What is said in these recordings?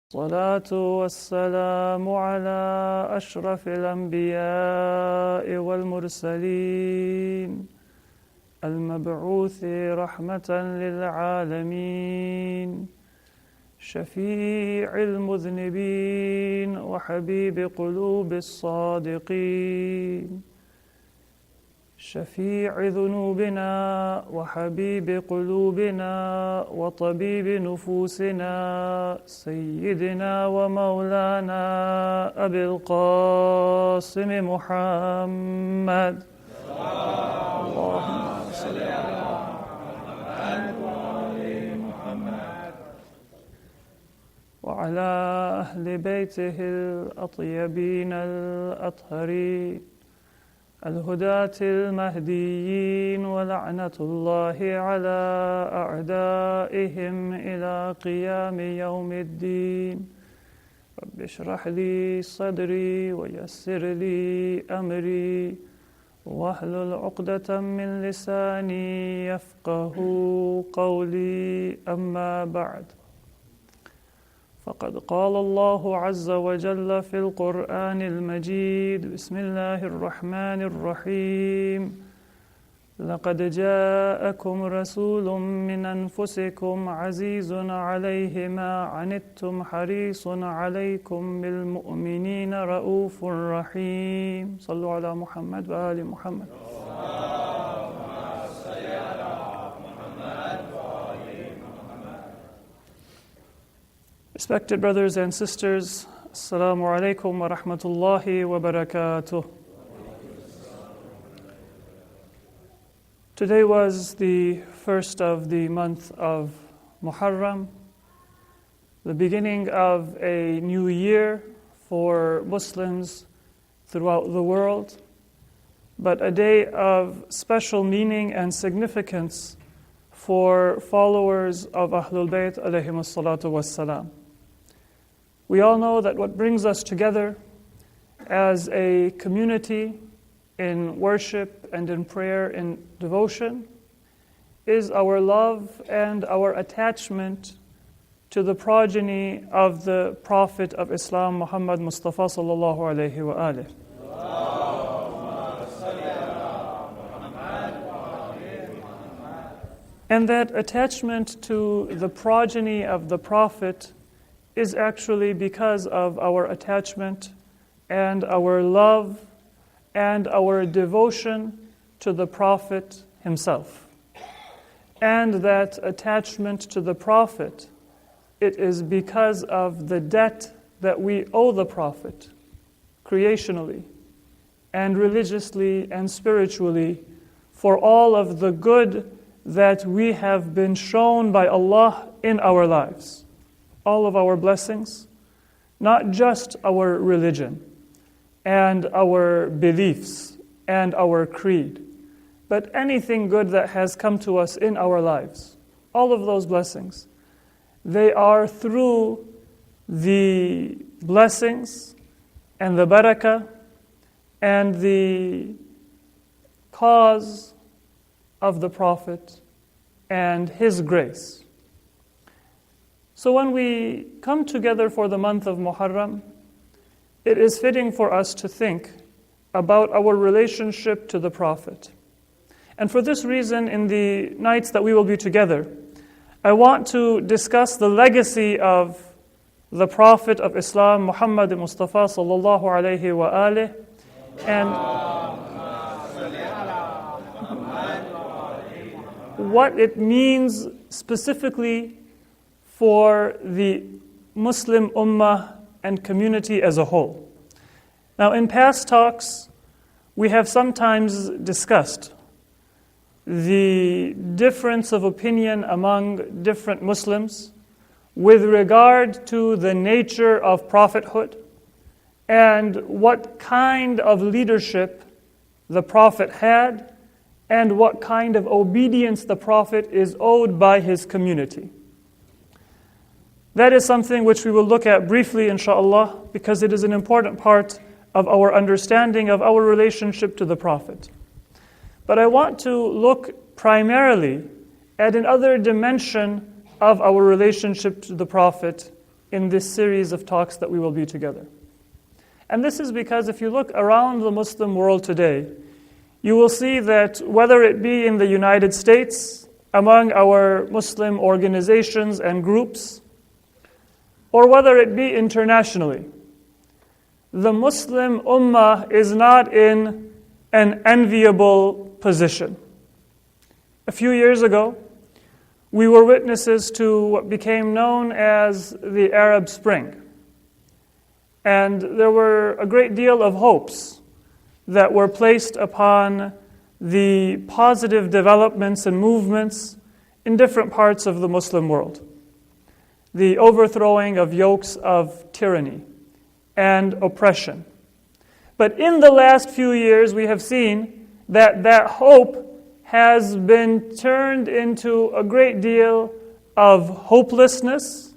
الصلاة والسلام على أشرف الأنبياء والمرسلين المبعوث رحمة للعالمين شفيع المذنبين وحبيب قلوب الصادقين شفيع ذنوبنا وحبيب قلوبنا وطبيب نفوسنا سيدنا ومولانا أبي القاسم محمد اللهم صل على محمد وآل محمد وعلى أهل بيته الأطيبين الأطهرين الهداة المهديين ولعنة الله على أعدائهم إلى قيام يوم الدين رب اشرح لي صدري ويسر لي أمري واحلل عقدة من لساني يفقه قولي أما بعد فقد قال الله عز وجل في القرآن المجيد بسم الله الرحمن الرحيم لقد جاءكم رسول من أنفسكم عزيز عليه ما عنتم حريص عليكم بالمؤمنين رؤوف رحيم صلوا على محمد وآل محمد Respected brothers and sisters, Assalamu alaikum wa rahmatullahi wa barakatuh. Today was the first of the month of Muharram, the beginning of a new year for Muslims throughout the world, but a day of special meaning and significance for followers of Ahlul Bayt alayhimus salatu wassalam. We all know that what brings us together as a community in worship and in prayer and devotion is our love and our attachment to the progeny of the Prophet of Islam, Muhammad Mustafa sallallahu alayhi wa alihi. And that attachment to the progeny of the Prophet is actually because of our attachment and our love and our devotion to the Prophet himself. And that attachment to the Prophet, it is because of the debt that we owe the Prophet creationally and religiously and spiritually for all of the good that we have been shown by Allah in our lives. All of our blessings, not just our religion and our beliefs and our creed, but anything good that has come to us in our lives. All of those blessings, they are through the blessings and the barakah and the cause of the Prophet and his grace. So when we come together for the month of Muharram, it is fitting for us to think about our relationship to the Prophet. And for this reason, in the nights that we will be together, I want to discuss the legacy of the Prophet of Islam, Muhammad Mustafa sallallahu alayhi wa alihi, and what it means specifically for the Muslim Ummah and community as a whole. Now, in past talks, we have sometimes discussed the difference of opinion among different Muslims with regard to the nature of prophethood and what kind of leadership the Prophet had and what kind of obedience the Prophet is owed by his community. That is something which we will look at briefly, inshallah, because it is an important part of our understanding of our relationship to the Prophet. But I want to look primarily at another dimension of our relationship to the Prophet, in this series of talks that we will be together. And this is because if you look around the Muslim world today, you will see that whether it be in the United States, among our Muslim organizations and groups, or whether it be internationally, the Muslim Ummah is not in an enviable position. A few years ago, we were witnesses to what became known as the Arab Spring. And there were a great deal of hopes that were placed upon the positive developments and movements in different parts of the Muslim world. The overthrowing of yokes of tyranny and oppression. But in the last few years, we have seen that that hope has been turned into a great deal of hopelessness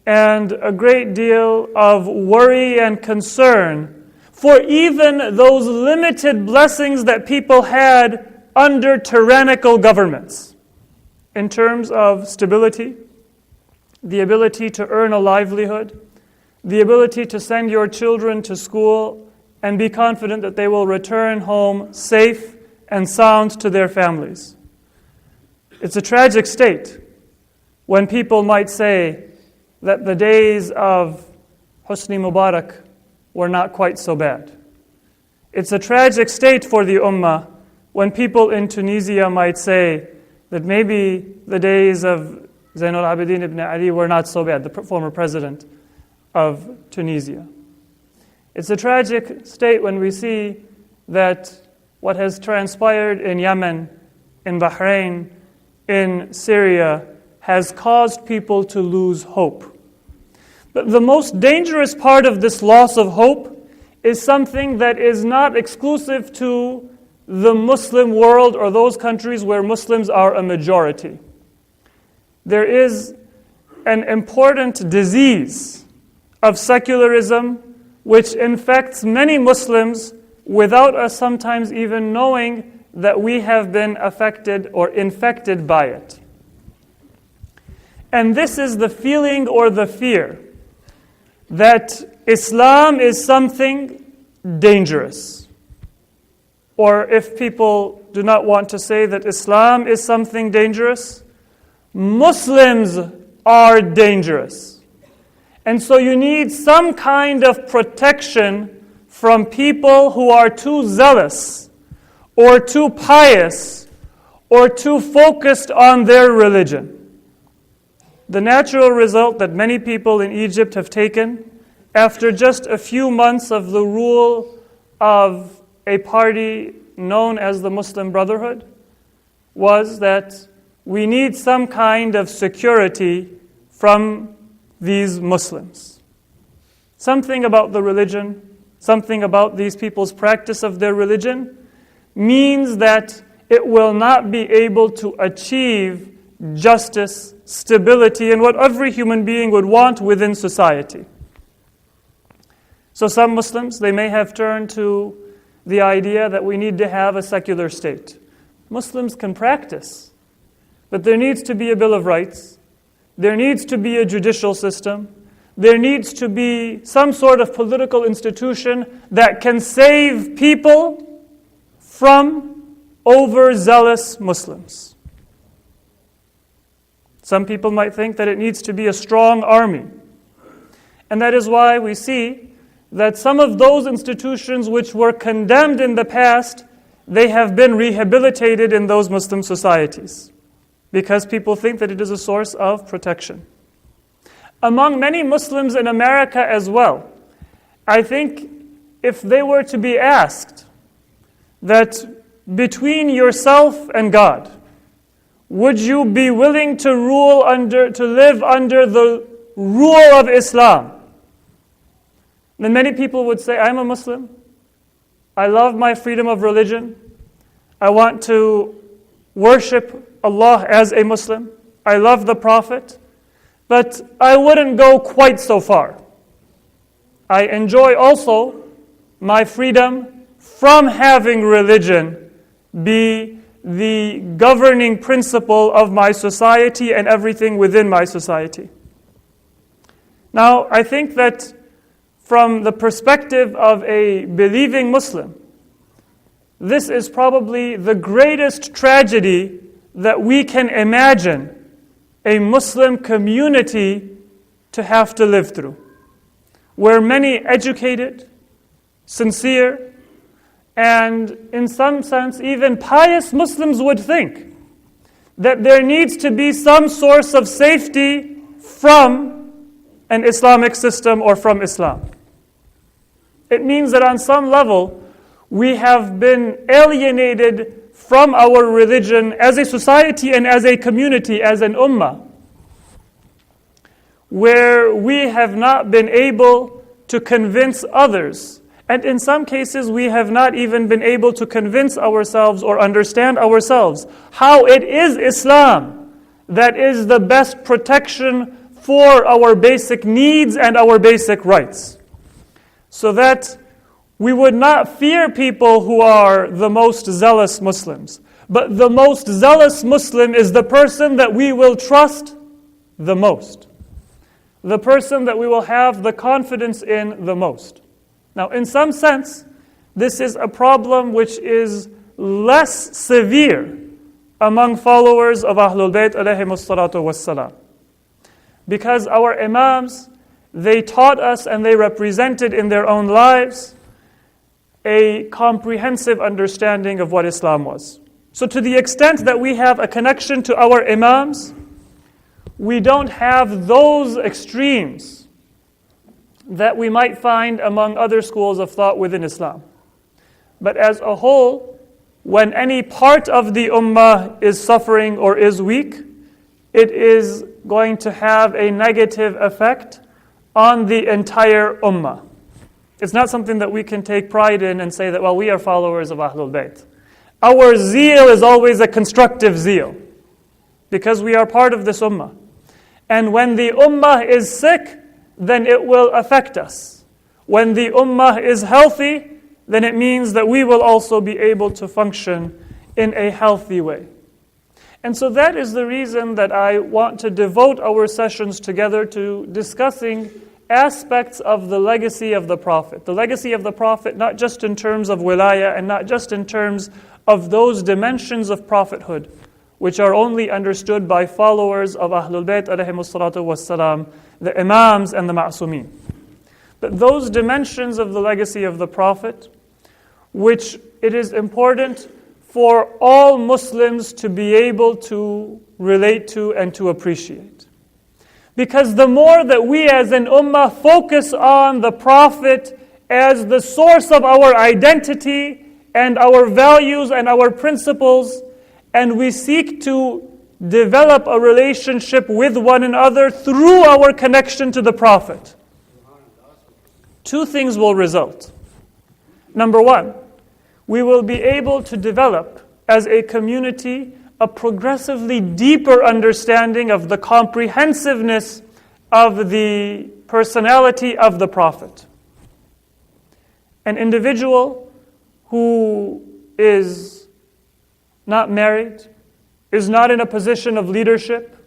and a great deal of worry and concern for even those limited blessings that people had under tyrannical governments in terms of stability, the ability to earn a livelihood, the ability to send your children to school and be confident that they will return home safe and sound to their families. It's a tragic state when people might say that the days of Hosni Mubarak were not quite so bad. It's a tragic state for the Ummah when people in Tunisia might say that maybe the days of Zainul Abidin ibn Ali were not so bad, the former president of Tunisia. It's a tragic state when we see that what has transpired in Yemen, in Bahrain, in Syria, has caused people to lose hope. But the most dangerous part of this loss of hope is something that is not exclusive to the Muslim world or those countries where Muslims are a majority. There is an important disease of secularism which infects many Muslims without us sometimes even knowing that we have been affected or infected by it. And this is the feeling or the fear that Islam is something dangerous. Or if people do not want to say that Islam is something dangerous, Muslims are dangerous. And so you need some kind of protection from people who are too zealous or too pious or too focused on their religion. The natural result that many people in Egypt have taken after just a few months of the rule of a party known as the Muslim Brotherhood was that we need some kind of security from these Muslims. Something about the religion, something about these people's practice of their religion means that it will not be able to achieve justice, stability, and what every human being would want within society. So some Muslims, they may have turned to the idea that we need to have a secular state. Muslims can practice, but there needs to be a Bill of Rights. There needs to be a judicial system. There needs to be some sort of political institution that can save people from overzealous Muslims. Some people might think that it needs to be a strong army. And that is why we see that some of those institutions which were condemned in the past, they have been rehabilitated in those Muslim societies because people think that it is a source of protection. Among many Muslims in America as well, I think if they were to be asked that between yourself and God, would you be willing to live under the rule of Islam? Then many people would say, I'm a Muslim. I love my freedom of religion. I want to worship Allah as a Muslim. I love the Prophet. But I wouldn't go quite so far. I enjoy also my freedom from having religion be the governing principle of my society and everything within my society. Now, I think that from the perspective of a believing Muslim, this is probably the greatest tragedy that we can imagine a Muslim community to have to live through, where many educated, sincere, and in some sense even pious Muslims would think that there needs to be some source of safety from an Islamic system or from Islam. It means that on some level we have been alienated from our religion as a society and as a community, as an ummah, where we have not been able to convince others. And in some cases, we have not even been able to convince ourselves or understand ourselves how it is Islam that is the best protection for our basic needs and our basic rights. So that we would not fear people who are the most zealous Muslims. But the most zealous Muslim is the person that we will trust the most. The person that we will have the confidence in the most. Now, in some sense, this is a problem which is less severe among followers of Ahlul Bayt alayhimus salatu wassalam. Because our Imams, they taught us and they represented in their own lives a comprehensive understanding of what Islam was. So to the extent that we have a connection to our Imams, we don't have those extremes that we might find among other schools of thought within Islam. But as a whole, when any part of the Ummah is suffering or is weak, it is going to have a negative effect on the entire Ummah. It's not something that we can take pride in and say that, well, we are followers of Ahlul Bayt. Our zeal is always a constructive zeal, because we are part of this Ummah. And when the Ummah is sick, then it will affect us. When the Ummah is healthy, then it means that we will also be able to function in a healthy way. And so that is the reason that I want to devote our sessions together to discussing aspects of the legacy of the Prophet. The legacy of the Prophet, not just in terms of wilayah and not just in terms of those dimensions of prophethood, which are only understood by followers of Ahlul Bayt alayhimus salatu wassalam, the Imams and the Ma'sumin. But those dimensions of the legacy of the Prophet, which it is important for all Muslims to be able to relate to and to appreciate. Because the more that we as an ummah focus on the Prophet as the source of our identity and our values and our principles, and we seek to develop a relationship with one another through our connection to the Prophet, two things will result. Number one, we will be able to develop as a community a progressively deeper understanding of the comprehensiveness of the personality of the Prophet. An individual who is not married, is not in a position of leadership,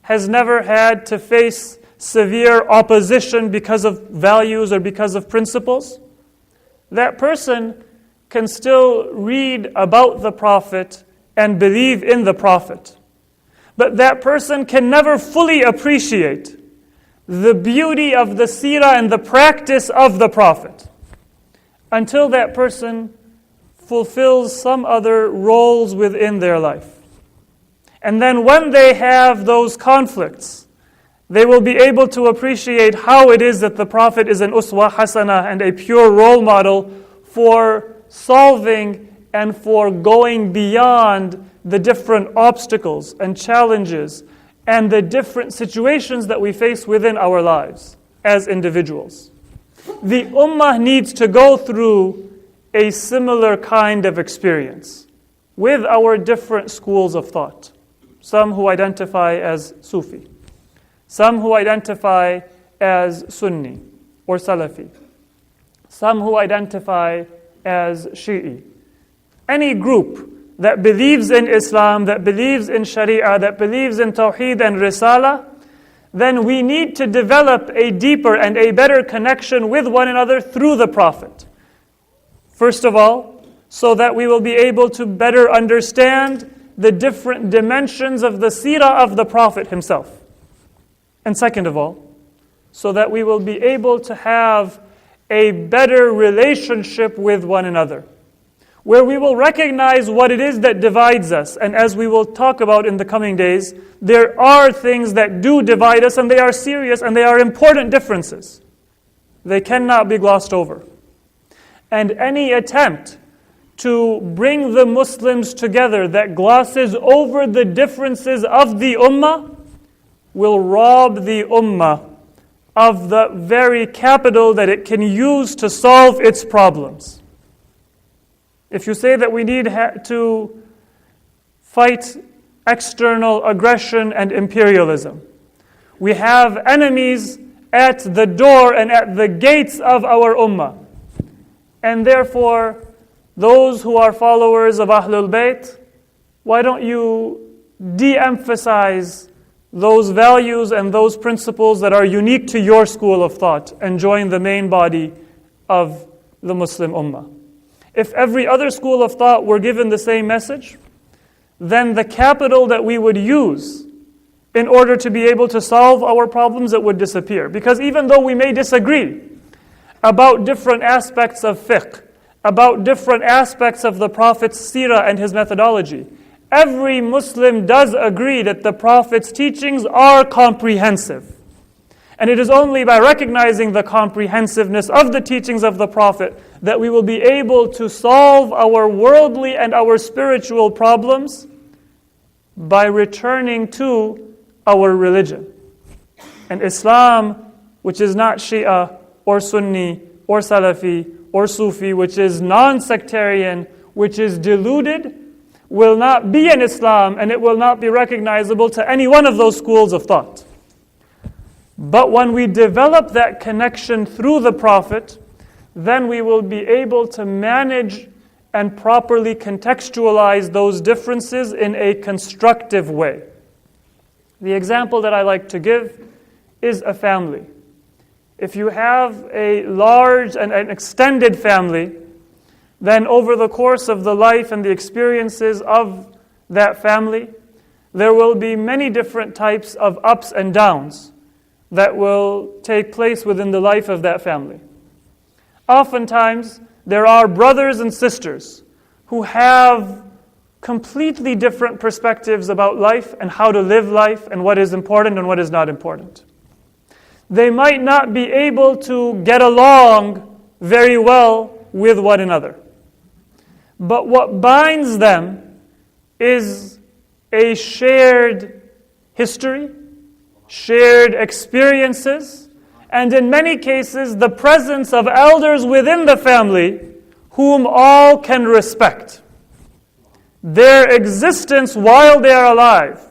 has never had to face severe opposition because of values or because of principles, that person can still read about the Prophet and believe in the Prophet. But that person can never fully appreciate the beauty of the seerah and the practice of the Prophet until that person fulfills some other roles within their life. And then when they have those conflicts, they will be able to appreciate how it is that the Prophet is an uswa hasana and a pure role model for solving and for going beyond the different obstacles and challenges and the different situations that we face within our lives as individuals. The ummah needs to go through a similar kind of experience with our different schools of thought. Some who identify as Sufi, some who identify as Sunni or Salafi, some who identify as Shi'i. Any group that believes in Islam, that believes in Sharia, that believes in Tawheed and Risala, then we need to develop a deeper and a better connection with one another through the Prophet. First of all, so that we will be able to better understand the different dimensions of the seerah of the Prophet himself. And second of all, so that we will be able to have a better relationship with one another, where we will recognize what it is that divides us. And as we will talk about in the coming days, there are things that do divide us, and they are serious and they are important differences. They cannot be glossed over. And any attempt to bring the Muslims together that glosses over the differences of the Ummah will rob the Ummah of the very capital that it can use to solve its problems. If you say that we need to fight external aggression and imperialism, we have enemies at the door and at the gates of our Ummah. And therefore, those who are followers of Ahlul Bayt, why don't you de-emphasize those values and those principles that are unique to your school of thought and join the main body of the Muslim Ummah? If every other school of thought were given the same message, then the capital that we would use in order to be able to solve our problems, it would disappear. Because even though we may disagree about different aspects of fiqh, about different aspects of the Prophet's seerah and his methodology, every Muslim does agree that the Prophet's teachings are comprehensive. And it is only by recognizing the comprehensiveness of the teachings of the Prophet that we will be able to solve our worldly and our spiritual problems by returning to our religion. And Islam, which is not Shia or Sunni or Salafi or Sufi, which is non-sectarian, which is deluded, will not be an Islam, and it will not be recognizable to any one of those schools of thought. But when we develop that connection through the Prophet, then we will be able to manage and properly contextualize those differences in a constructive way. The example that I like to give is a family. If you have a large and an extended family, then over the course of the life and the experiences of that family, there will be many different types of ups and downs that will take place within the life of that family. Oftentimes, there are brothers and sisters who have completely different perspectives about life and how to live life and what is important and what is not important. They might not be able to get along very well with one another. But what binds them is a shared history, shared experiences, and in many cases, the presence of elders within the family whom all can respect. Their existence while they are alive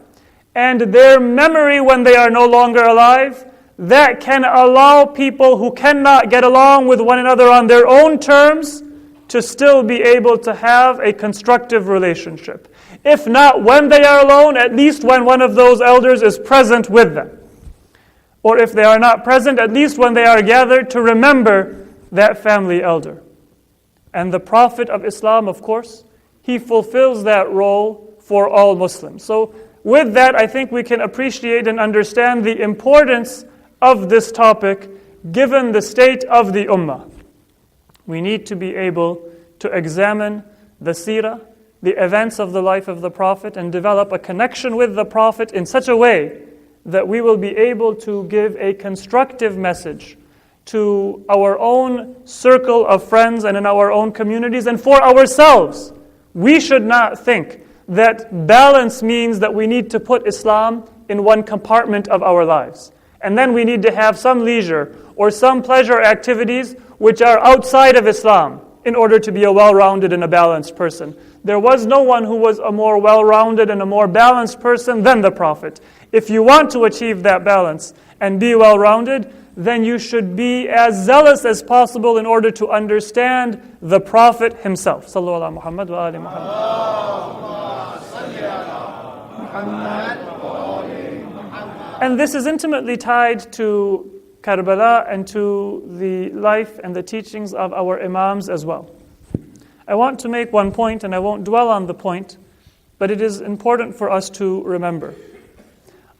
and their memory when they are no longer alive, that can allow people who cannot get along with one another on their own terms to still be able to have a constructive relationship. If not when they are alone, at least when one of those elders is present with them. Or if they are not present, at least when they are gathered to remember that family elder. And the Prophet of Islam, of course, he fulfills that role for all Muslims. So with that, I think we can appreciate and understand the importance of this topic given the state of the Ummah. We need to be able to examine the seerah, the events of the life of the Prophet, and develop a connection with the Prophet in such a way that we will be able to give a constructive message to our own circle of friends and in our own communities and for ourselves. We should not think that balance means that we need to put Islam in one compartment of our lives. And then we need to have some leisure or some pleasure activities which are outside of Islam in order to be a well-rounded and a balanced person. There was no one who was a more well-rounded and a more balanced person than the Prophet. If you want to achieve that balance and be well-rounded, then you should be as zealous as possible in order to understand the Prophet himself. Sallu ala Muhammad wa ali Muhammad. And this is intimately tied to Karbala and to the life and the teachings of our Imams as well. I want to make one point, and I won't dwell on the point, but it is important for us to remember.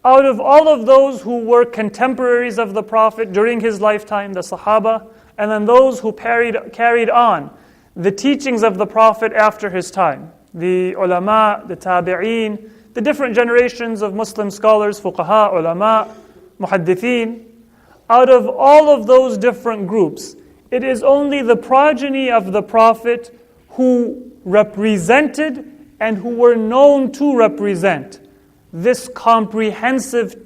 Out of all of those who were contemporaries of the Prophet during his lifetime, the Sahaba, and then those who carried on the teachings of the Prophet after his time, the ulama, the tabi'een, the different generations of Muslim scholars, fuqaha, ulama, muhaddithin, out of all of those different groups, it is only the progeny of the Prophet who represented and who were known to represent this comprehensive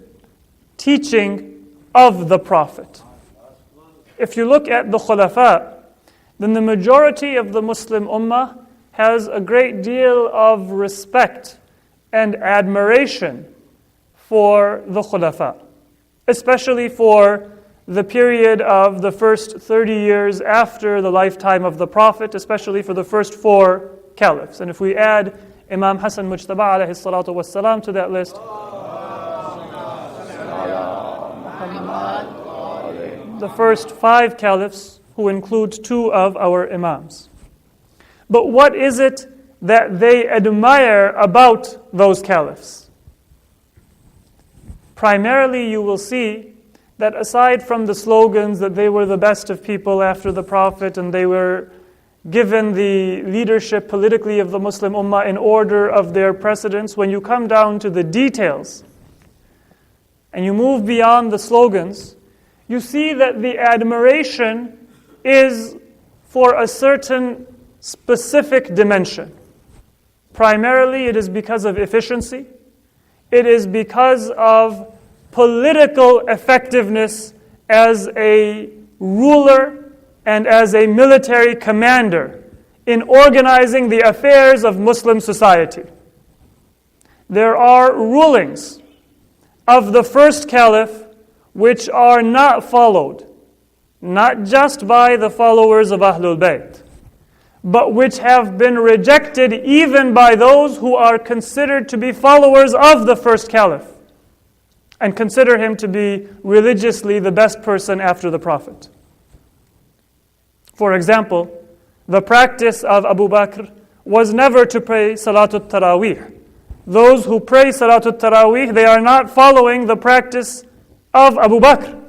teaching of the Prophet. If you look at the Khulafa, then the majority of the Muslim Ummah has a great deal of respect and admiration for the Khulafa, especially for the period of the first 30 years after the lifetime of the Prophet, especially for the first 4 caliphs. And if we add Imam Hussain Mujtaba alayhi salatu wassalam to that list, the first 5 caliphs, who include 2 of our Imams. But what is it that they admire about those caliphs? Primarily, you will see that aside from the slogans that they were the best of people after the Prophet and they were given the leadership politically of the Muslim Ummah in order of their precedence, when you come down to the details and you move beyond the slogans, you see that the admiration is for a certain specific dimension. Primarily, it is because of efficiency. It is because of political effectiveness as a ruler and as a military commander in organizing the affairs of Muslim society. There are rulings of the first caliph which are not followed, not just by the followers of Ahlul Bayt, but which have been rejected even by those who are considered to be followers of the first caliph and consider him to be religiously the best person after the Prophet. For example, the practice of Abu Bakr was never to pray Salatul Taraweeh. Those who pray Salatul Taraweeh, they are not following the practice of Abu Bakr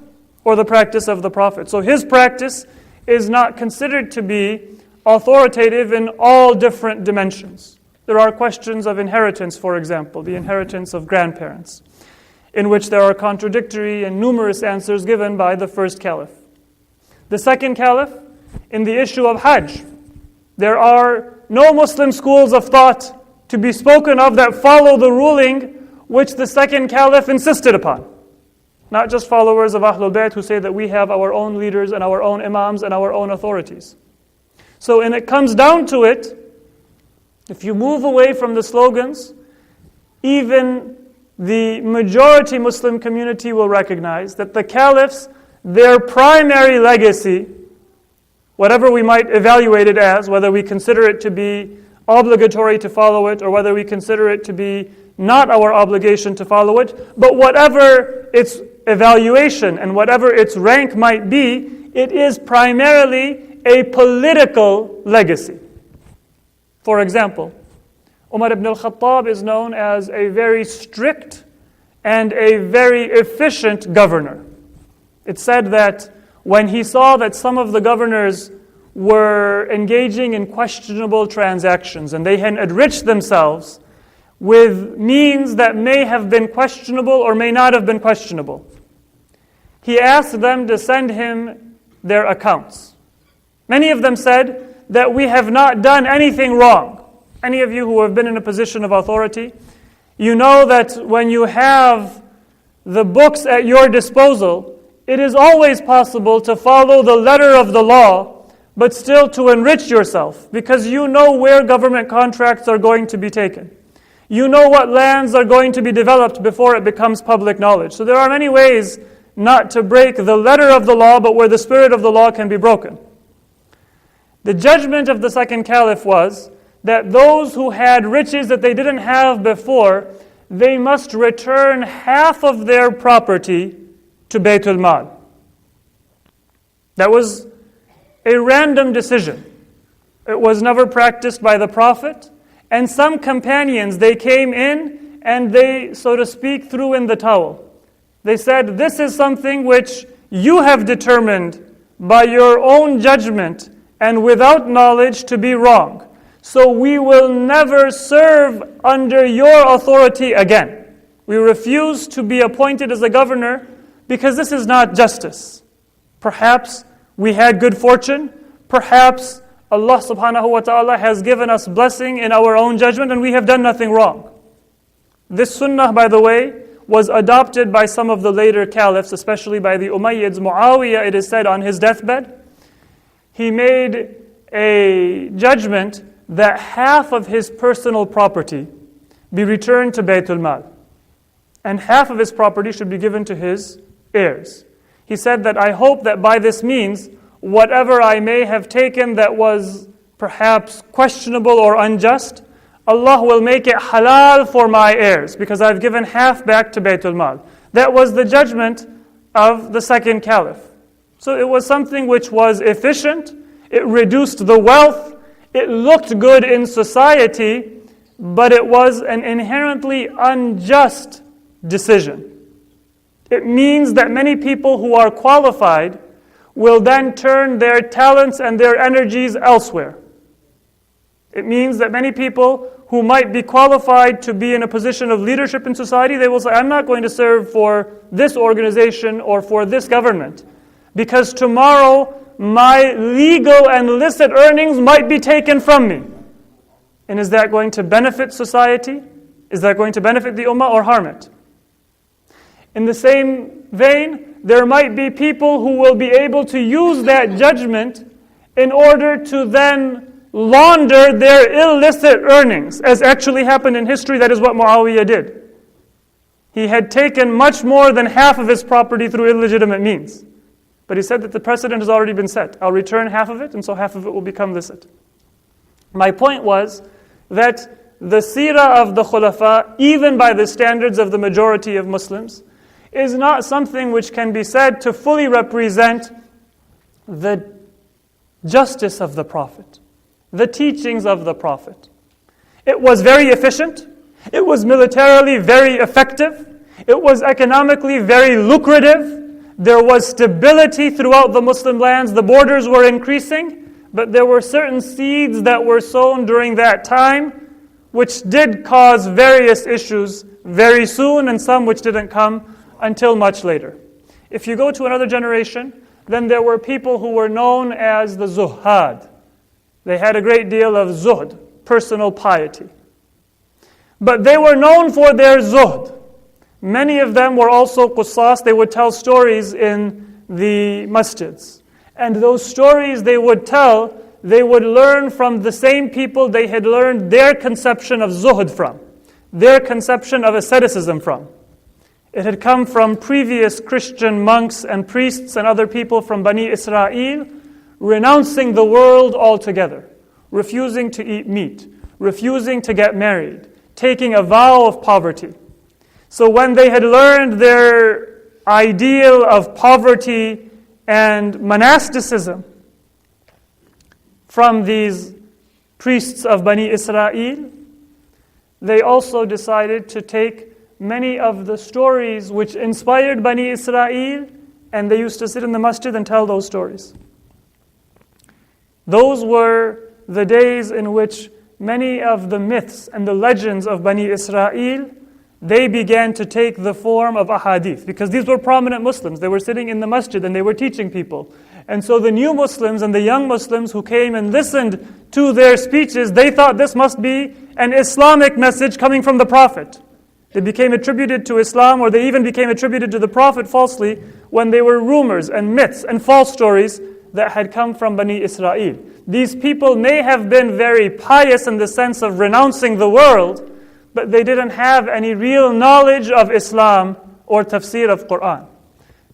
or the practice of the Prophet. So his practice is not considered to be authoritative in all different dimensions. There are questions of inheritance, for example, the inheritance of grandparents, in which there are contradictory and numerous answers given by the first caliph. The second caliph, in the issue of Hajj, there are no Muslim schools of thought to be spoken of that follow the ruling which the second caliph insisted upon. Not just followers of Ahlul Bayt who say that we have our own leaders and our own imams and our own authorities. So when it comes down to it, if you move away from the slogans, even the majority Muslim community will recognize that the caliphs, their primary legacy, whatever we might evaluate it as, whether we consider it to be obligatory to follow it or whether we consider it to be not our obligation to follow it, but whatever its evaluation and whatever its rank might be, it is primarily a political legacy. For example, Umar ibn al-Khattab is known as a very strict and a very efficient governor. It's said that when he saw that some of the governors were engaging in questionable transactions and they had enriched themselves with means that may have been questionable or may not have been questionable, he asked them to send him their accounts. Many of them said that we have not done anything wrong. Any of you who have been in a position of authority, you know that when you have the books at your disposal, it is always possible to follow the letter of the law, but still to enrich yourself, because you know where government contracts are going to be taken. You know what lands are going to be developed before it becomes public knowledge. So there are many ways not to break the letter of the law, but where the spirit of the law can be broken. The judgment of the second caliph was that those who had riches that they didn't have before, they must return half of their property to Baytul Mal. That was a random decision. It was never practiced by the Prophet. And some companions, they came in and they, so to speak, threw in the towel. They said, this is something which you have determined by your own judgment and without knowledge to be wrong. So we will never serve under your authority again. We refuse to be appointed as a governor because this is not justice. Perhaps we had good fortune. Perhaps Allah subhanahu wa ta'ala has given us blessing in our own judgment and we have done nothing wrong. This sunnah, by the way, was adopted by some of the later caliphs, especially by the Umayyads. Muawiyah, it is said, on his deathbed, he made a judgment that half of his personal property be returned to Baytul Mal, and half of his property should be given to his heirs. He said that I hope that by this means, whatever I may have taken that was perhaps questionable or unjust, Allah will make it halal for my heirs, because I've given half back to Baytul Mal. That was the judgment of the second caliph. So it was something which was efficient, it reduced the wealth, it looked good in society, but it was an inherently unjust decision. It means that many people who are qualified will then turn their talents and their energies elsewhere. It means that many people who might be qualified to be in a position of leadership in society, they will say, I'm not going to serve for this organization or for this government, because tomorrow my legal and illicit earnings might be taken from me. And is that going to benefit society? Is that going to benefit the Ummah or harm it? In the same vein, there might be people who will be able to use that judgment in order to then launder their illicit earnings, as actually happened in history. That is what Muawiyah did. He had taken much more than half of his property through illegitimate means. But he said that the precedent has already been set. I'll return half of it, and so half of it will become licit. My point was that the seerah of the khulafa, even by the standards of the majority of Muslims, is not something which can be said to fully represent the justice of the Prophet, the teachings of the Prophet. It was very efficient. It was militarily very effective. It was economically very lucrative. There was stability throughout the Muslim lands. The borders were increasing, but there were certain seeds that were sown during that time which did cause various issues very soon, and some which didn't come until much later. If you go to another generation, then there were people who were known as the zuhad. They had a great deal of zuhd, personal piety. But they were known for their zuhd. Many of them were also qusas. They would tell stories in the masjids. And those stories they would tell, they would learn from the same people they had learned their conception of zuhd from, their conception of asceticism from. It had come from previous Christian monks and priests and other people from Bani Israel, renouncing the world altogether, refusing to eat meat, refusing to get married, taking a vow of poverty. So when they had learned their ideal of poverty and monasticism from these priests of Bani Israel, they also decided to take many of the stories which inspired Bani Israel, and they used to sit in the masjid and tell those stories. Those were the days in which many of the myths and the legends of Bani Israel, they began to take the form of ahadith, because these were prominent Muslims. They were sitting in the masjid and they were teaching people. And so the new Muslims and the young Muslims who came and listened to their speeches, they thought this must be an Islamic message coming from the Prophet. They became attributed to Islam, or they even became attributed to the Prophet falsely when they were rumors and myths and false stories that had come from Bani Israel. These people may have been very pious in the sense of renouncing the world, but they didn't have any real knowledge of Islam or tafsir of Quran.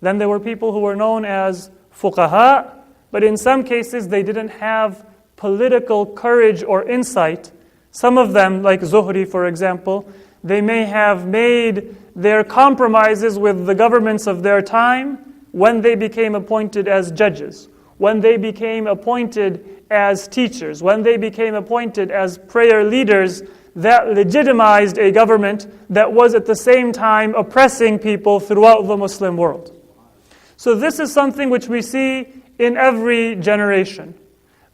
Then there were people who were known as fuqaha, but in some cases they didn't have political courage or insight. Some of them, like Zuhri for example, They may have made their compromises with the governments of their time when they became appointed as judges, when they became appointed as teachers, when they became appointed as prayer leaders that legitimized a government that was at the same time oppressing people throughout the Muslim world. So this is something which we see in every generation.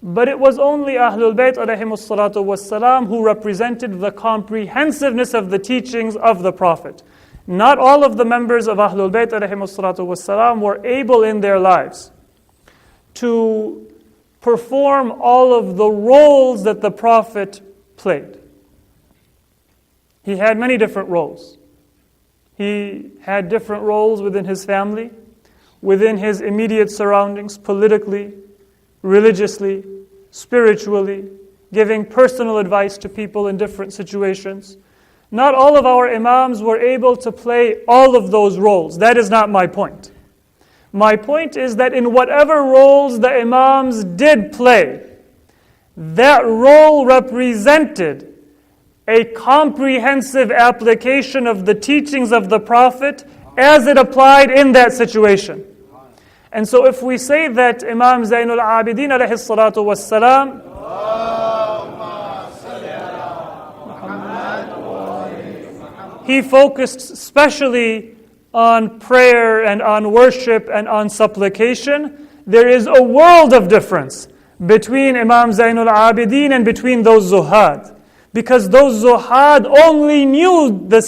But it was only Ahlul Bayt alayhimus salatu wassalam who represented the comprehensiveness of the teachings of the Prophet. Not all of the members of Ahlul Bayt alayhimus salatu wassalam were able in their lives to perform all of the roles that the Prophet played. He had many different roles. He had different roles within his family, within his immediate surroundings, politically, religiously, spiritually, giving personal advice to people in different situations. Not all of our imams were able to play all of those roles. That is not my point. My point is that in whatever roles the imams did play, that role represented a comprehensive application of the teachings of the Prophet as it applied in that situation. And so if we say that Imam Zainul Abidin alayhi salatu wassalam he focused especially on prayer and on worship and on supplication, there is a world of difference between Imam Zainul Abidin and between those zuhad. Because those zuhad only knew the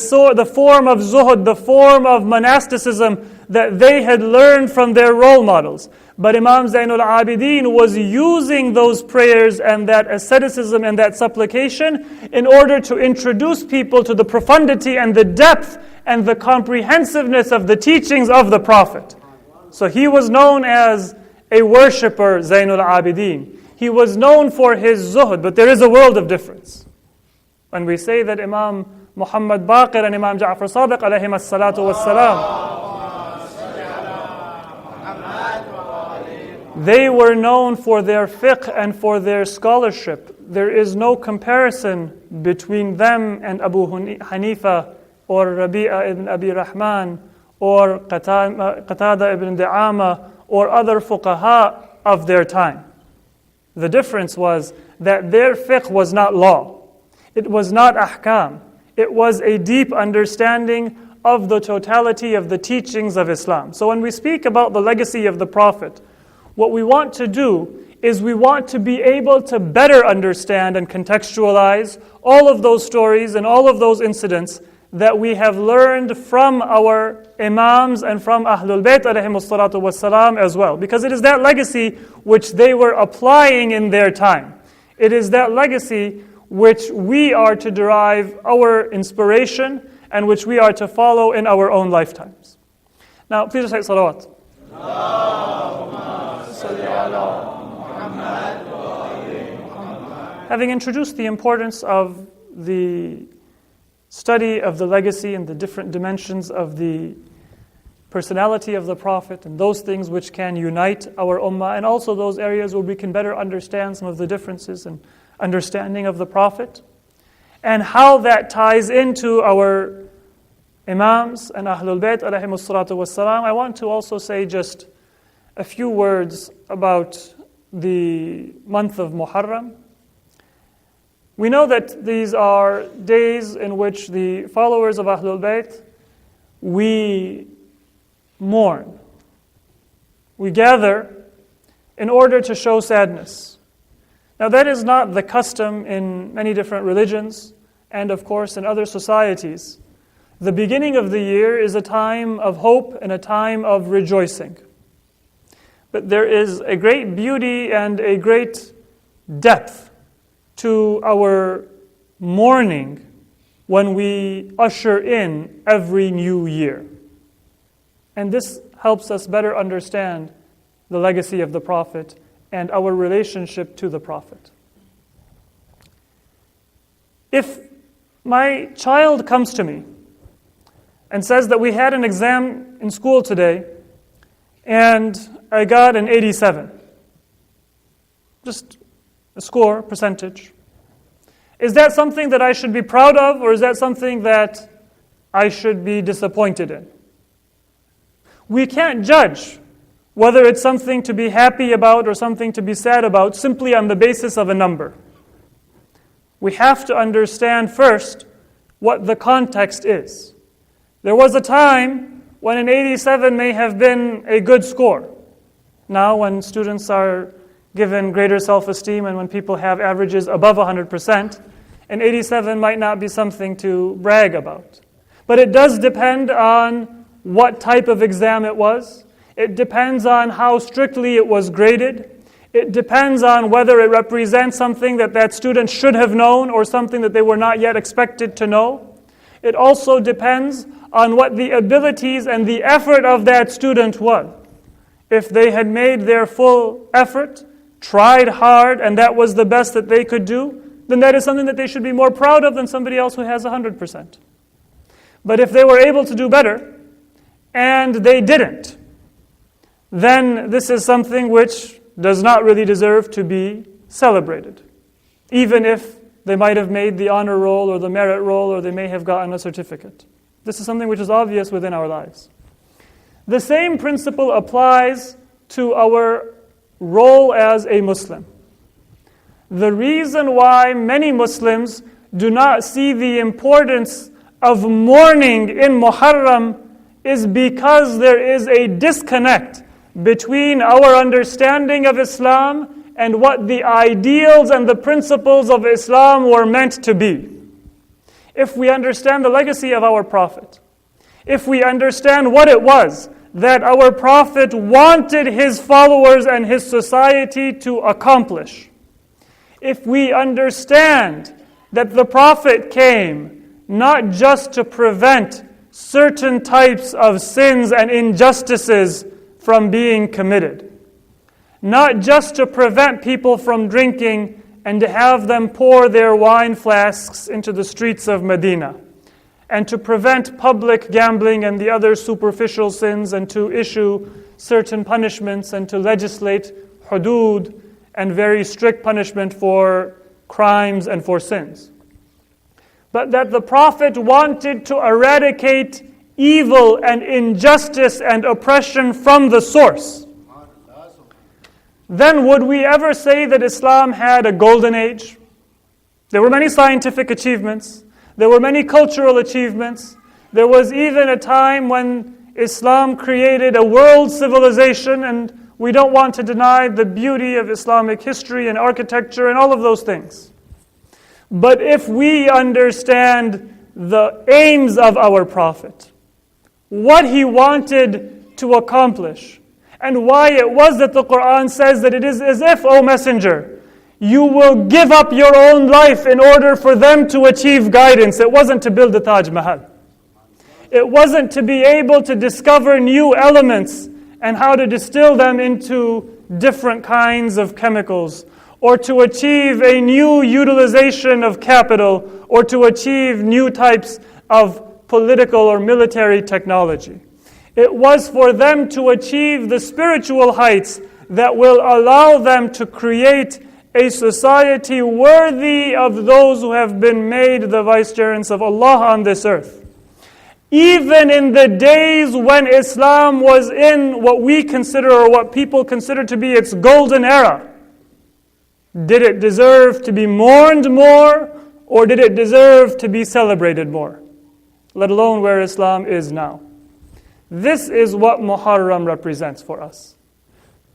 form of zuhud, the form of monasticism that they had learned from their role models. But Imam Zainul Abidin was using those prayers and that asceticism and that supplication in order to introduce people to the profundity and the depth and the comprehensiveness of the teachings of the Prophet. So he was known as a worshipper, Zainul Abidin. He was known for his zuhud, but there is a world of difference. When we say that Imam Muhammad Baqir and Imam Ja'far Sadiq alayhim as-salatu was-salam, they were known for their fiqh and for their scholarship. There is no comparison between them and Abu Hanifa or Rabi'a ibn Abi Rahman or Qatada ibn Da'ama or other fuqaha of their time. The difference was that their fiqh was not law. It was not ahkam. It was a deep understanding of the totality of the teachings of Islam. So when we speak about the legacy of the Prophet, what we want to do is we want to be able to better understand and contextualize all of those stories and all of those incidents that we have learned from our imams and from Ahlul Bayt alayhimus salatu wassalam as well. Because it is that legacy which they were applying in their time. It is that legacy which we are to derive our inspiration and which we are to follow in our own lifetimes. Now, please recite salawat. Having introduced the importance of the study of the legacy and the different dimensions of the personality of the Prophet and those things which can unite our ummah, and also those areas where we can better understand some of the differences and understanding of the Prophet, and how that ties into our Imams and Ahlul Bayt alayhimus salatu wassalam, I want to also say just a few words about the month of Muharram. We know that these are days in which the followers of Ahlul Bayt, we mourn. We gather in order to show sadness. Now that is not the custom in many different religions and of course in other societies. The beginning of the year is a time of hope and a time of rejoicing. But there is a great beauty and a great depth to our mourning when we usher in every new year. And this helps us better understand the legacy of the Prophet and our relationship to the Prophet. If my child comes to me and says that we had an exam in school today and I got an 87, just a score, percentage, Is that something that I should be proud of, or is that something that I should be disappointed in? We can't judge whether it's something to be happy about or something to be sad about simply on the basis of a number. We have to understand first what the context is. There was a time when an 87 may have been a good score. Now, when students are given greater self-esteem and when people have averages above 100%, an 87 might not be something to brag about. But it does depend on what type of exam it was. It depends on how strictly it was graded. It depends on whether it represents something that that student should have known or something that they were not yet expected to know. It also depends on what the abilities and the effort of that student was. If they had made their full effort, tried hard, and that was the best that they could do, then that is something that they should be more proud of than somebody else who has 100%. But if they were able to do better, and they didn't, then this is something which does not really deserve to be celebrated, even if they might have made the honor roll or the merit roll, or they may have gotten a certificate. This is something which is obvious within our lives. The same principle applies to our role as a Muslim. The reason why many Muslims do not see the importance of mourning in Muharram is because there is a disconnect between our understanding of Islam and what the ideals and the principles of Islam were meant to be. If we understand the legacy of our Prophet, if we understand what it was that our Prophet wanted his followers and his society to accomplish, if we understand that the Prophet came not just to prevent certain types of sins and injustices from being committed, not just to prevent people from drinking and to have them pour their wine flasks into the streets of Medina, and to prevent public gambling and the other superficial sins, and to issue certain punishments and to legislate hudud and very strict punishment for crimes and for sins. But that the Prophet wanted to eradicate evil and injustice and oppression from the source. Then would we ever say that Islam had a golden age? There were many scientific achievements. There were many cultural achievements. There was even a time when Islam created a world civilization, and we don't want to deny the beauty of Islamic history and architecture and all of those things. But if we understand the aims of our Prophet, what he wanted to accomplish, and why it was that the Quran says that it is as if, O Messenger, you will give up your own life in order for them to achieve guidance. It wasn't to build the Taj Mahal. It wasn't to be able to discover new elements and how to distill them into different kinds of chemicals, or to achieve a new utilization of capital, or to achieve new types of political or military technology. It was for them to achieve the spiritual heights that will allow them to create a society worthy of those who have been made the vicegerents of Allah on this earth. Even in the days when Islam was in what we consider, or what people consider to be its golden era, did it deserve to be mourned more, or did it deserve to be celebrated more? Let alone where Islam is now. This is what Muharram represents for us.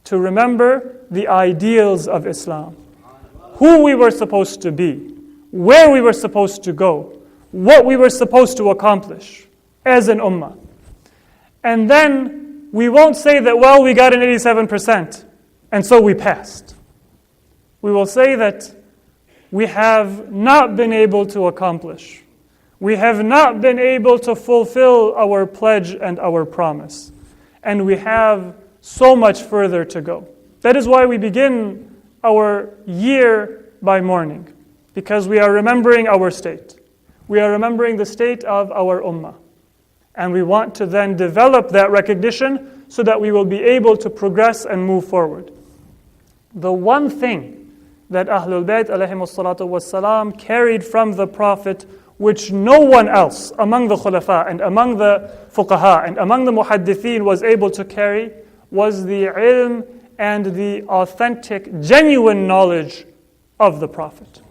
To remember the ideals of Islam. Who we were supposed to be. Where we were supposed to go. What we were supposed to accomplish as an ummah. And then we won't say that, well, we got an 87%, and so we passed. We will say that we have not been able to accomplish. We have not been able to fulfill our pledge and our promise. And we have so much further to go. That is why we begin our year by mourning, because we are remembering our state. We are remembering the state of our ummah. And we want to then develop that recognition so that we will be able to progress and move forward. The one thing that Ahlul Bayt alayhimus salatu wassalam carried from the Prophet, which no one else among the khulafa and among the fuqaha and among the muhaddithin was able to carry, was the ilm and the authentic, genuine knowledge of the Prophet.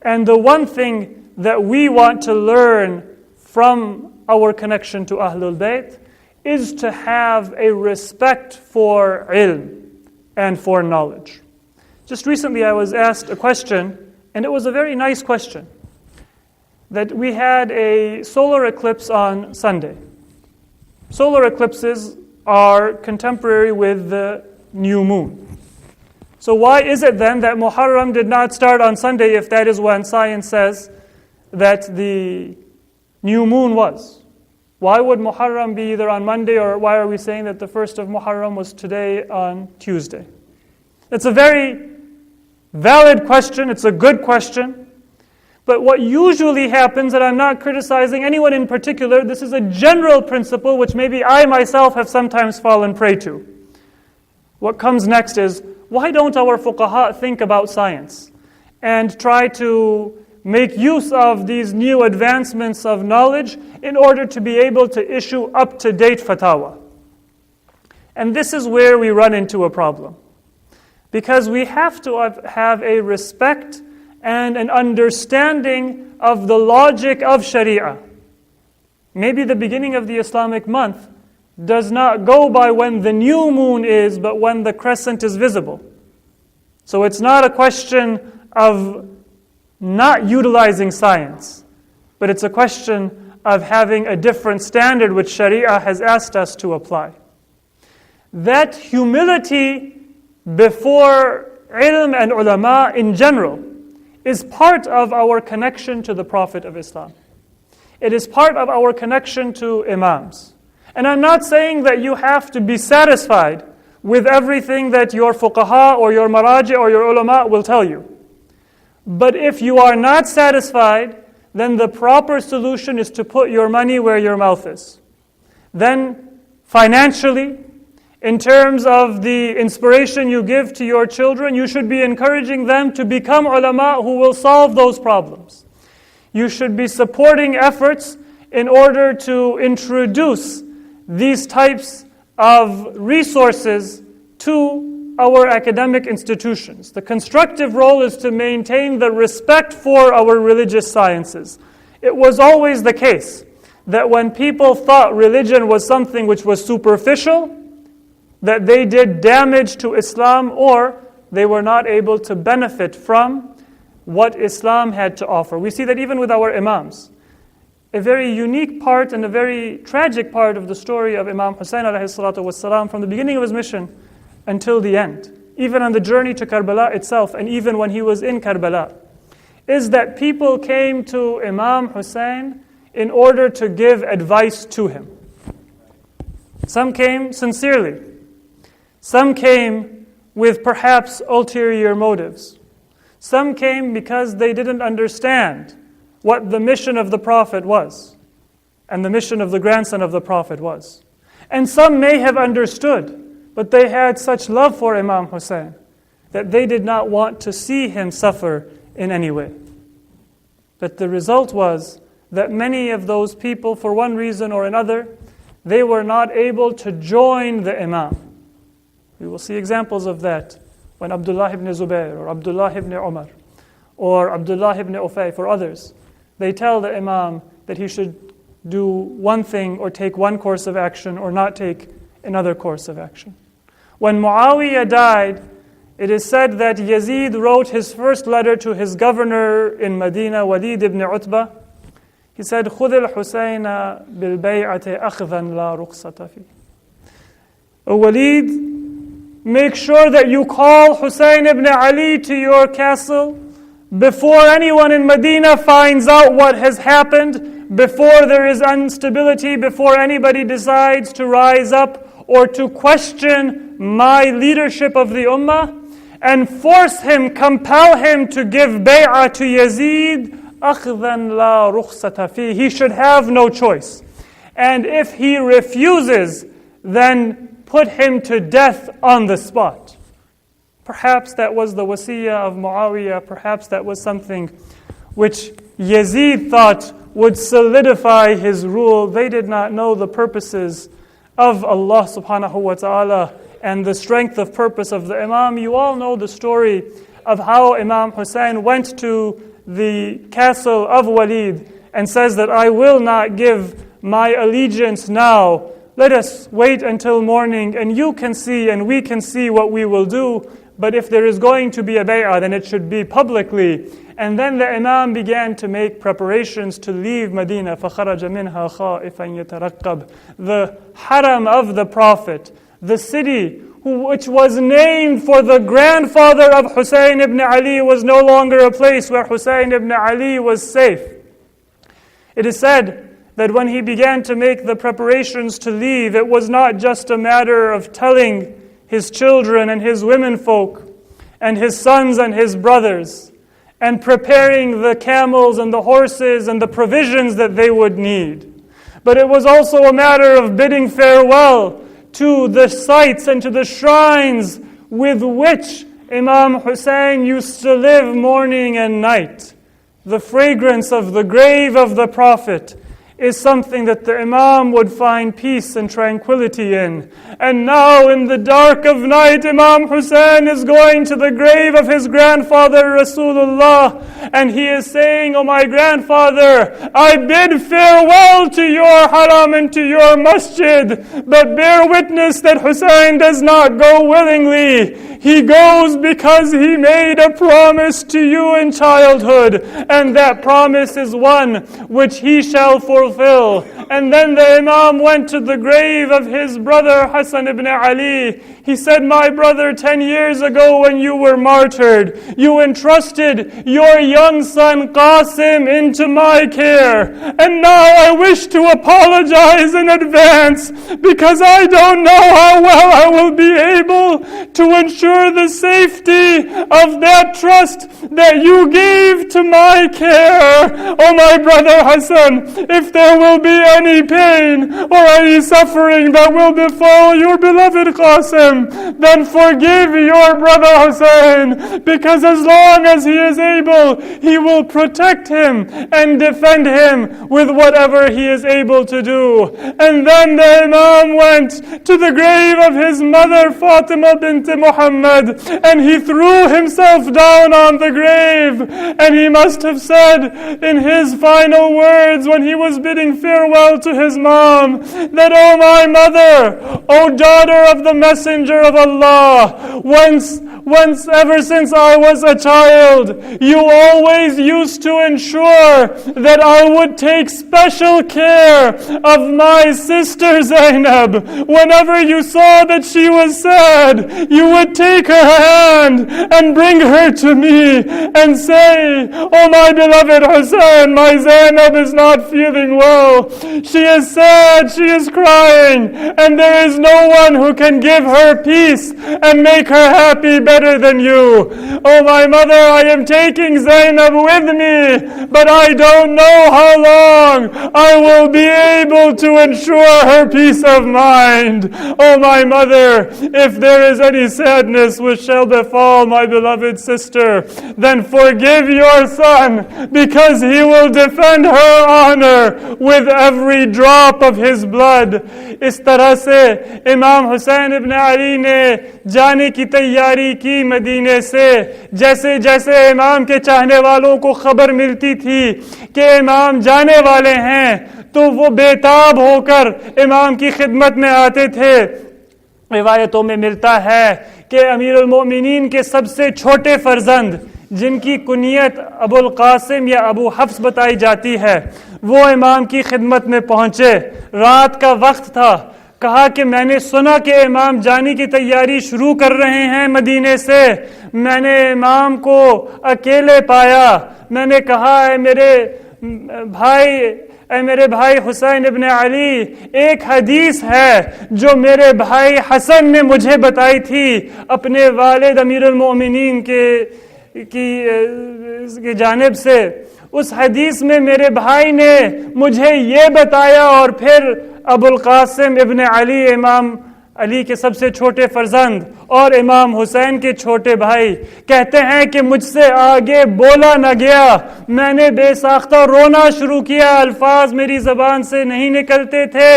And the one thing that we want to learn from our connection to Ahlul Bayt is to have a respect for ilm and for knowledge. Just recently I was asked a question, and it was a very nice question, that we had a solar eclipse on Sunday. Solar eclipses are contemporary with the new moon. So why is it then that Muharram did not start on Sunday if that is when science says that the new moon was? Why would Muharram be either on Monday, or why are we saying that the first of Muharram was today on Tuesday? It's a very valid question, it's a good question. But what usually happens, and I'm not criticizing anyone in particular, this is a general principle which maybe I myself have sometimes fallen prey to. What comes next is, why don't our fuqaha think about science and try to make use of these new advancements of knowledge in order to be able to issue up-to-date fatwa? And this is where we run into a problem. Because we have to have a respect and an understanding of the logic of Sharia. Maybe the beginning of the Islamic month does not go by when the new moon is, but when the crescent is visible. So it's not a question of not utilizing science, but it's a question of having a different standard which Sharia has asked us to apply. That humility before ilm and ulama in general is part of our connection to the Prophet of Islam. It is part of our connection to imams. And I'm not saying that you have to be satisfied with everything that your fuqaha or your maraji or your ulama will tell you. But if you are not satisfied, then the proper solution is to put your money where your mouth is. Then financially, in terms of the inspiration you give to your children, you should be encouraging them to become ulama who will solve those problems. You should be supporting efforts in order to introduce these types of resources to our academic institutions. The constructive role is to maintain the respect for our religious sciences. It was always the case that when people thought religion was something which was superficial, that they did damage to Islam, or they were not able to benefit from what Islam had to offer. We see that even with our imams. A very unique part and a very tragic part of the story of Imam Hussain ﷺ from the beginning of his mission until the end, even on the journey to Karbala itself, and even when he was in Karbala, is that people came to Imam Hussain in order to give advice to him. Some came sincerely. Some came with perhaps ulterior motives. Some came because they didn't understand what the mission of the Prophet was, and the mission of the grandson of the Prophet was. And some may have understood, but they had such love for Imam Hussain that they did not want to see him suffer in any way. But the result was that many of those people, for one reason or another, they were not able to join the Imam. We will see examples of that when Abdullah ibn Zubayr or Abdullah ibn Umar or Abdullah ibn Ufayf or others, they tell the Imam that he should do one thing or take one course of action or not take another course of action. When Muawiyah died, it is said that Yazid wrote his first letter to his governor in Medina, Walid ibn Utbah. He said, خُذِ الْحُسَيْنَ بِالْبَيْعَةِ أَخْذًا لَا رُخْصَةَ فِيهِ. O Walid, make sure that you call Hussein ibn Ali to your castle before anyone in Medina finds out what has happened, before there is instability, before anybody decides to rise up or to question my leadership of the Ummah, and force him, compel him to give bay'ah to Yazid, أَخْذًا لَا رُخْصَةَ فِيهِ. He should have no choice. And if he refuses, then put him to death on the spot. Perhaps that was the wasiyah of Muawiyah. Perhaps that was something which Yazid thought would solidify his rule. They did not know the purposes of Allah subhanahu wa ta'ala and the strength of purpose of the Imam. You all know the story of how Imam Hussain went to the castle of Walid and says that I will not give my allegiance now. Let us wait until morning and you can see and we can see what we will do. But if there is going to be a bay'ah, then it should be publicly. And then the Imam began to make preparations to leave Medina. فَخَرَجَ مِنْهَا خَائِفًا يَتَرَقَّبُ. The haram of the Prophet, the city which was named for the grandfather of Hussein ibn Ali, was no longer a place where Hussein ibn Ali was safe. It is said that when he began to make the preparations to leave, it was not just a matter of telling his children and his womenfolk and his sons and his brothers and preparing the camels and the horses and the provisions that they would need. But it was also a matter of bidding farewell to the sites and to the shrines with which Imam Hussain used to live morning and night. The fragrance of the grave of the Prophet is something that the Imam would find peace and tranquility in. And now in the dark of night, Imam Hussain is going to the grave of his grandfather Rasulullah, and he is saying, "Oh my grandfather, I bid farewell to your haram and to your masjid, but bear witness that Hussain does not go willingly. He goes because he made a promise to you in childhood, and that promise is one which he shall fulfill." And then the Imam went to the grave of his brother Hassan ibn Ali. He said, "My brother, 10 years ago when you were martyred, you entrusted your young son Qasim into my care. And now I wish to apologize in advance because I don't know how well I will be able to ensure the safety of that trust that you gave to my care. Oh my brother Hassan, if there will be any pain or any suffering that will befall your beloved Qasim, then forgive your brother Hussein, because as long as he is able, he will protect him and defend him with whatever he is able to do." And then the Imam went to the grave of his mother Fatima bint Muhammad, and he threw himself down on the grave, and he must have said in his final words when he was bidding farewell to his mom that, "Oh my mother, oh daughter of the Messenger of Allah, once ever since I was a child, you always used to ensure that I would take special care of my sister Zainab. Whenever you saw that she was sad, you would take her hand and bring her to me and say, 'Oh my beloved Hussein, my Zainab is not feeling well. She is sad, she is crying, and there is no one who can give her peace and make her happy better than you. Oh my mother, I am taking Zainab with me, but I don't know how long I will be able to ensure her peace of mind. Oh my mother, if there is any sadness which shall befall my beloved sister, then forgive your son, because he will defend her honor with every drop of his blood." इस तरह से इमाम हुसैन इब्न अली ने जाने की तैयारी की मदीने से। जैसे जैसे इमाम के चाहने वालों को खबर मिलती थी कि इमाम जाने वाले हैं, तो वो बेताब होकर इमाम की खिदमत में आते थे। रिवायतों में मिलता है कि अमीरुल मोमिनीन के सबसे छोटे फर्जंद, जिनकी कुनियत अबुल कासिम या अबू हफ्स बताई जाती है, वो इमाम की खिदमत में पहुंचे। रात का वक्त था। कहा कि मैंने सुना कि इमाम जाने की तैयारी शुरू कर रहे हैं मदीने से। मैंने इमाम को अकेले पाया। मैंने कहा, ऐ मेरे भाई हुसैन इब्न अली, एक हदीस है जो मेरे भाई हसन ने मुझे बताई थी अपने वालिद अमीरुल मोमिनीन की जानिब से। उस हदीस में मेरे भाई ने मुझे ये बताया, और फिर अबुल कासिम इब्न अली इमाम علی کے سب سے چھوٹے فرزند اور امام حسین کے چھوٹے بھائی کہتے ہیں کہ مجھ سے آگے بولا نہ گیا، میں نے بے ساختہ رونا شروع کیا، الفاظ میری زبان سے نہیں نکلتے تھے۔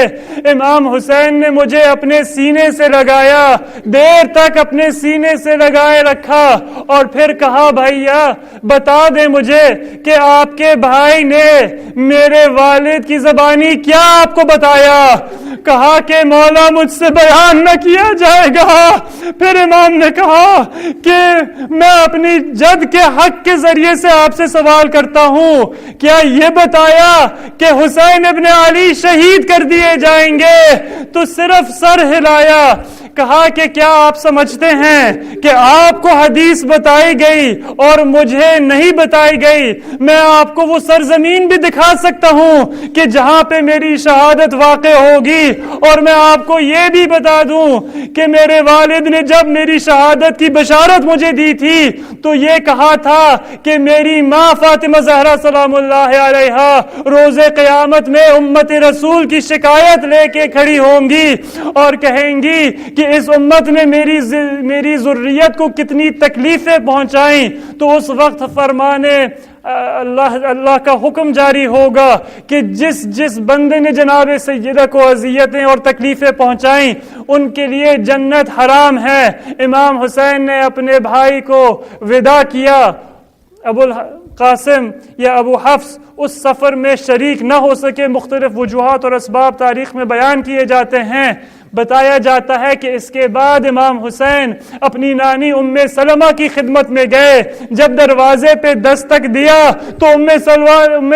امام حسین نے مجھے اپنے سینے سے لگایا، دیر تک اپنے سینے سے لگائے رکھا اور پھر کہا بھائیا بتا دیں مجھے کہ آپ کے بھائی نے میرے والد کی زبانی کیا آپ کو بتایا؟ کہا کہ مولا مجھ سے بیان نہ کیا جائے گا۔ پھر امام نے کہا کہ میں اپنی جد کے حق کے ذریعے سے آپ سے سوال کرتا ہوں، کیا یہ بتایا کہ حسین ابن علی شہید کر دیے جائیں گے؟ تو صرف سر ہلایا۔ کہا کہ کیا آپ سمجھتے ہیں کہ آپ کو حدیث بتائی گئی اور مجھے نہیں بتائی گئی؟ میں آپ کو وہ سرزمین بھی دکھا سکتا ہوں کہ جہاں پہ میری شہادت واقع ہوگی، اور میں آپ کو یہ بھی بتا دوں کہ میرے والد نے جب میری شہادت کی بشارت مجھے دی تھی تو یہ کہا تھا کہ میری ماں فاطمہ زہرا سلام اللہ علیہا روز قیامت میں امت رسول کی شکایت لے کے کھڑی ہوں گی اور کہیں گی کہ اس امت نے میری ذریت کو کتنی تکلیفیں پہنچائیں۔ تو اس وقت فرمانے اللہ کا حکم جاری ہوگا کہ جس بندے نے جناب سیدہ کو اذیتیں اور تکلیفیں پہنچائیں ان کے لیے جنت حرام ہے۔ امام حسین نے اپنے بھائی کو وداع کیا۔ ابو القاسم یا ابو حفص اس سفر میں شریک نہ ہو سکے، مختلف وجوہات اور اسباب تاریخ میں بیان کیے جاتے ہیں۔ بتایا جاتا ہے کہ اس کے بعد امام حسین اپنی نانی ام سلمہ کی خدمت میں گئے۔ جب دروازے پہ دستک دیا تو ام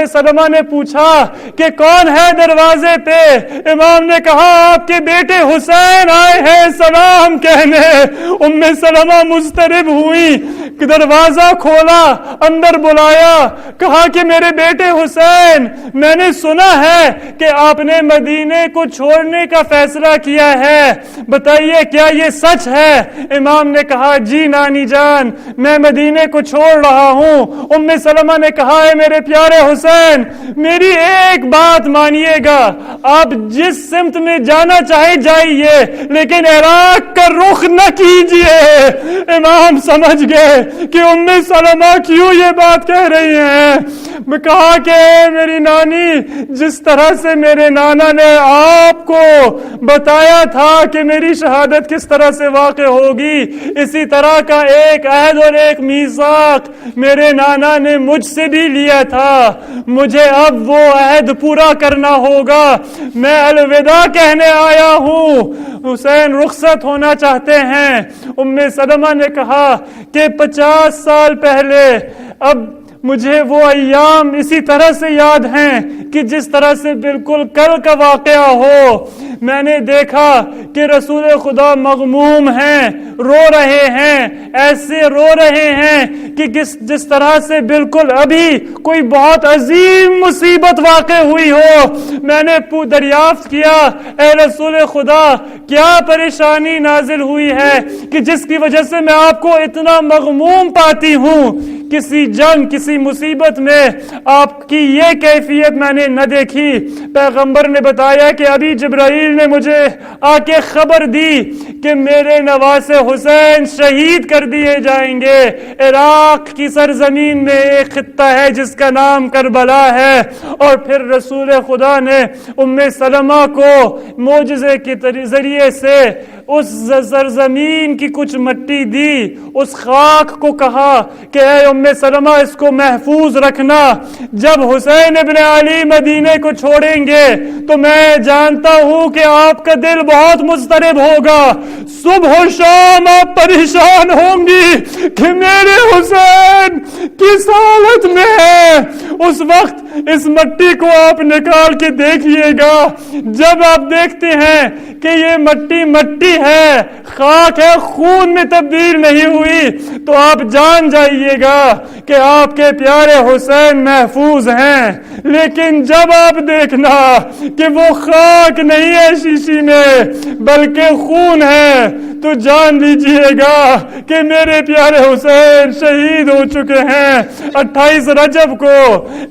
سلمہ نے پوچھا کہ کون ہے دروازے پہ؟ امام نے کہا آپ کے بیٹے حسین آئے ہیں سلام کہنے۔ ام سلمہ مضطرب ہوئی، دروازہ کھولا، اندر بلایا، کہا کہ میرے بیٹے حسین میں نے سنا ہے کہ آپ نے مدینے کو چھوڑنے کا فیصلہ کیا ہے، بتائیے کیا یہ سچ ہے؟ امام نے کہا جی نانی جان میں مدینے کو چھوڑ رہا ہوں۔ ام سلمہ نے کہا ہے میرے پیارے حسین میری ایک بات مانیے گا، آپ جس سمت میں جانا چاہے جائیے لیکن عراق کا رخ نہ کیجیے۔ امام سمجھ گئے کہ ام سلمہ کیوں یہ بات کہہ رہی ہیں۔ میں کہا کہ میری نانی جس طرح سے میرے نانا نے آپ کو بتایا تھا کہ میری شہادت کس طرح سے واقع ہوگی، اسی طرح کا ایک عہد اور ایک میثاق میرے نانا نے مجھ سے بھی لیا تھا، مجھے اب وہ عہد پورا کرنا ہوگا۔ میں الوداع کہنے آیا ہوں، حسین رخصت ہونا چاہتے ہیں۔ ام سلمہ نے کہا کہ 50 سال پہلے اب مجھے وہ ایام اسی طرح سے یاد ہیں کہ جس طرح سے بالکل کل کا واقعہ ہو۔ میں نے دیکھا کہ رسول خدا مغموم ہیں، رو رہے ہیں، ایسے رو رہے ہیں کہ جس طرح سے بالکل ابھی کوئی بہت عظیم مصیبت واقع ہوئی ہو۔ میں نے دریافت کیا اے رسول خدا کیا پریشانی نازل ہوئی ہے کہ جس کی وجہ سے میں آپ کو اتنا مغموم پاتی ہوں؟ کسی جنگ کسی مصیبت میں آپ کی یہ کیفیت میں نے نہ دیکھی۔ پیغمبر نے بتایا کہ ابھی جبرائیل نے مجھے آ کے خبر دی کہ میرے نواسے حسین شہید کر دیے جائیں گے۔ عراق کی سرزمین میں ایک خطہ ہے جس کا نام کربلا ہے، اور پھر رسول خدا نے ام سلمہ کو معجزے کے ذریعے سے اس سرزمین کی کچھ مٹی دی، اس خاک کو کہا کہ اے ام سلمہ اس کو محفوظ رکھنا، جب حسین ابن علی مدینے کو چھوڑیں گے تو میں جانتا ہوں کہ آپ کا دل بہت مضطرب ہوگا، صبح و شام آپ پریشان ہوں گی کہ میرے حسین کس حالت میں ہے۔ اس وقت اس مٹی کو آپ نکال کے دیکھیے گا، جب آپ دیکھتے ہیں کہ یہ مٹی ہے، خاک ہے، خون میں تبدیل نہیں ہوئی، تو آپ جان جائیے گا کہ آپ کے پیارے حسین محفوظ ہیں۔ لیکن جب آپ دیکھنا کہ وہ خاک نہیں ہے شیشی میں بلکہ خون ہے تو جان لیجئے گا کہ میرے پیارے حسین شہید ہو چکے ہیں۔ 28 رجب کو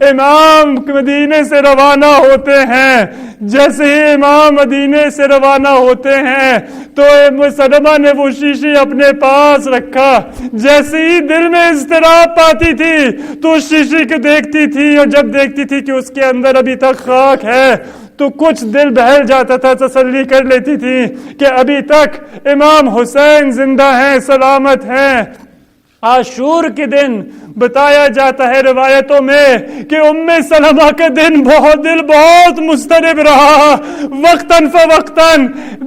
امام امام مدینے سے روانہ ہوتے ہیں، جیسے ہی امام مدینے سے روانہ ہوتے ہیں تو ام سلمہ نے وہ شیشی اپنے پاس رکھا، جیسے ہی دل میں اضطراب پاتی تھی تو اس شیشی کو دیکھتی تھی، اور جب دیکھتی تھی کہ اس کے اندر ابھی تک خاک ہے تو کچھ دل بہل جاتا تھا، تسلی کر لیتی تھی کہ ابھی تک امام حسین زندہ ہیں، سلامت ہیں۔ عاشور کے دن بتایا جاتا ہے روایتوں میں کہ ام سلمہ کا دل بہت مضطرب رہا، وقتاً فوقتاً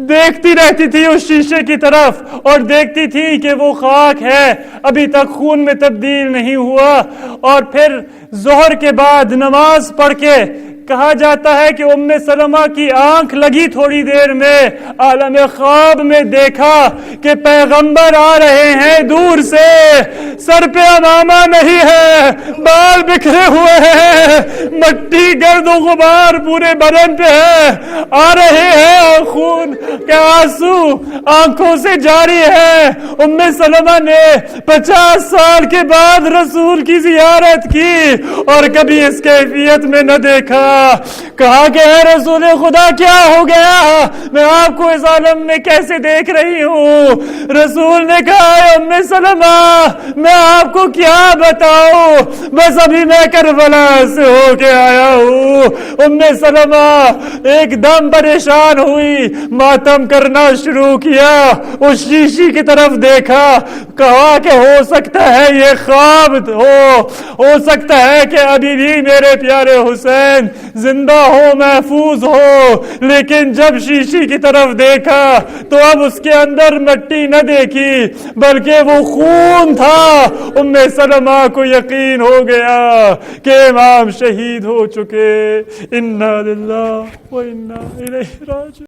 دیکھتی رہتی تھی اس شیشے کی طرف اور دیکھتی تھی کہ وہ خاک ہے، ابھی تک خون میں تبدیل نہیں ہوا۔ اور پھر ظہر کے بعد نماز پڑھ کے کہا جاتا ہے کہ ام سلمہ کی آنکھ لگی تھوڑی دیر میں، عالم خواب میں دیکھا کہ پیغمبر آ رہے ہیں دور سے، سر پہ امامہ نہیں ہے، بال بکھرے ہوئے ہیں، مٹی گرد و غبار پورے بدن پہ ہے، آ رہے ہیں، خون کے آنسو آنکھوں سے جاری ہے۔ ام سلمہ نے 50 سال کے بعد رسول کی زیارت کی اور کبھی اس کیفیت میں نہ دیکھا۔ کہا کہ اے رسول خدا کیا ہو گیا، میں آپ کو اس عالم میں کیسے دیکھ رہی ہوں؟ رسول نے کہا اے ام سلمہ میں آپ کو کیا بتاؤں، بس ابھی میں کربلا سے ہو کے آیا ہوں۔ ام سلمہ ایک دم پریشان ہوئی، ماتم کرنا شروع کیا، اس شیشی کی طرف دیکھا، کہا کہ ہو سکتا ہے یہ خواب ہو سکتا ہے کہ ابھی بھی میرے پیارے حسین زندہ ہو، محفوظ ہو، لیکن جب شیشی کی طرف دیکھا تو اب اس کے اندر مٹی نہ دیکھی بلکہ وہ خون تھا۔ ام سلمہ کو یقین ہو گیا کہ امام شہید ہو چکے۔ انا للہ و انا الیہ راجعون۔